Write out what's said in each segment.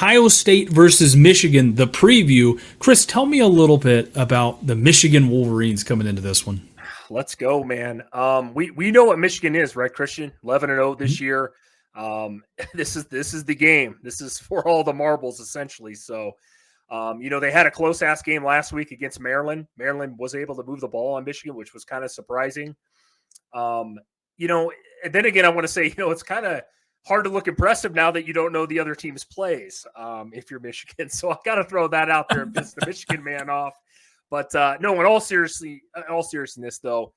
Ohio State versus Michigan, the preview. Chris, tell me a little bit about the Michigan Wolverines coming into this one. Let's go, man. We know what Michigan is, right, Christian? 11-0 this year. This is the game. This is for all the marbles, essentially. So, they had a close ass game last week against Maryland. Maryland was able to move the ball on Michigan, which was kind of surprising. And then again, I want to say, it's kind of hard to look impressive now that you don't know the other team's plays if you're Michigan. So I've got to throw that out there and piss the Michigan man off. But no, in all seriousness, though,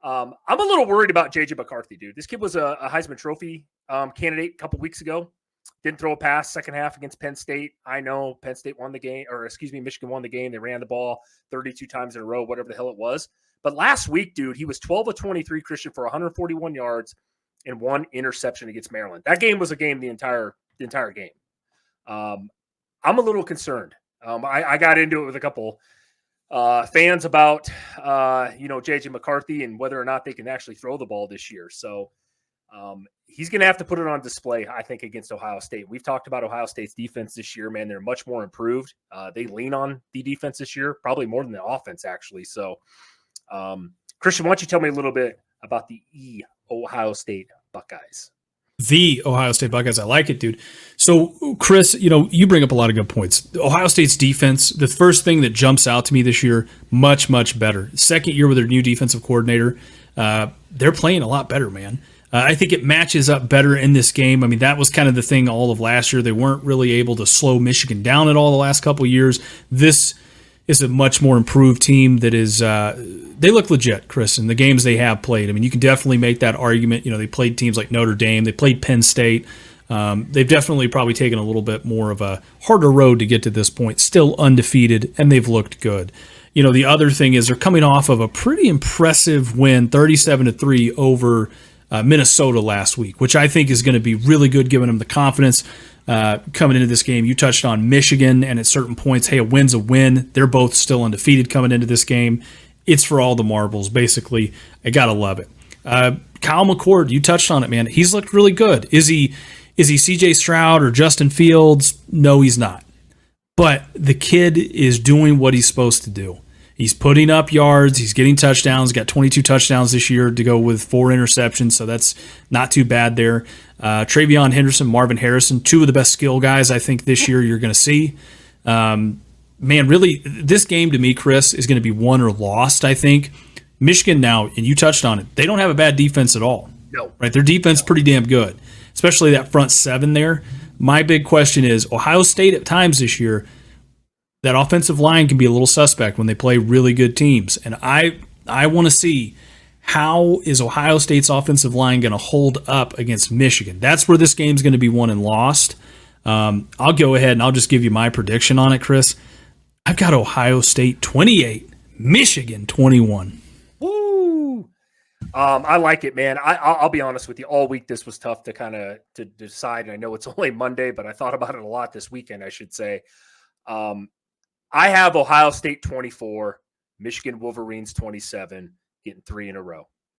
I'm a little worried about J.J. McCarthy, dude. This kid was a Heisman Trophy candidate a couple weeks ago. Didn't throw a pass second half against Penn State. I know Penn State won the game, Michigan won the game. They ran the ball 32 times in a row, whatever the hell it was. But last week, dude, he was 12 of 23, Christian, for 141 yards and 1 interception against Maryland. That game was a game the entire game. I'm a little concerned. I got into it with a couple fans about J.J. McCarthy and whether or not they can actually throw the ball this year. So he's going to have to put it on display, I think, against Ohio State. We've talked about Ohio State's defense this year, man. They're much more improved. They lean on the defense this year, probably more than the offense, actually. So, Christian, why don't you tell me a little bit about the Ohio State Buckeyes? The Ohio State Buckeyes. I like it, dude. So, Chris, you bring up a lot of good points. Ohio State's defense, the first thing that jumps out to me this year, much, much better. Second year with their new defensive coordinator, they're playing a lot better, man. I think it matches up better in this game. I mean, that was kind of the thing all of last year. They weren't really able to slow Michigan down at all the last couple of years. This is a much more improved team that is they look legit, Chris, in the games they have played. I mean, you can definitely make that argument. They played teams like Notre Dame. They played Penn State. They've definitely probably taken a little bit more of a harder road to get to this point. Still undefeated, and they've looked good. The other thing is they're coming off of a pretty impressive win, 37-3 over Minnesota last week, which I think is going to be really good, giving them the confidence coming into this game. You touched on Michigan, and at certain points, hey, a win's a win. They're both still undefeated coming into this game. It's for all the marbles, basically. I got to love it. Kyle McCord, you touched on it, man. He's looked really good. Is he C.J. Stroud or Justin Fields? No, he's not. But the kid is doing what he's supposed to do. He's putting up yards. He's getting touchdowns. Got 22 touchdowns this year to go with 4 interceptions, so that's not too bad there. Travion Henderson, Marvin Harrison, 2 of the best skill guys I think this year you're going to see. Man, really, this game to me, Chris, is going to be won or lost, I think. Michigan now, and you touched on it, they don't have a bad defense at all. No. Right? Their defense is pretty damn good, especially that front 7 there. My big question is, Ohio State at times this year, that offensive line can be a little suspect when they play really good teams. And I want to see, how is Ohio State's offensive line going to hold up against Michigan? That's where this game's going to be won and lost. I'll go ahead and I'll just give you my prediction on it, Chris. I've got Ohio State 28, Michigan 21. Woo! I like it, man. I'll be honest with you. All week this was tough to decide. And I know it's only Monday, but I thought about it a lot this weekend, I should say. I have Ohio State 24, Michigan Wolverines 27, getting 3 in a row.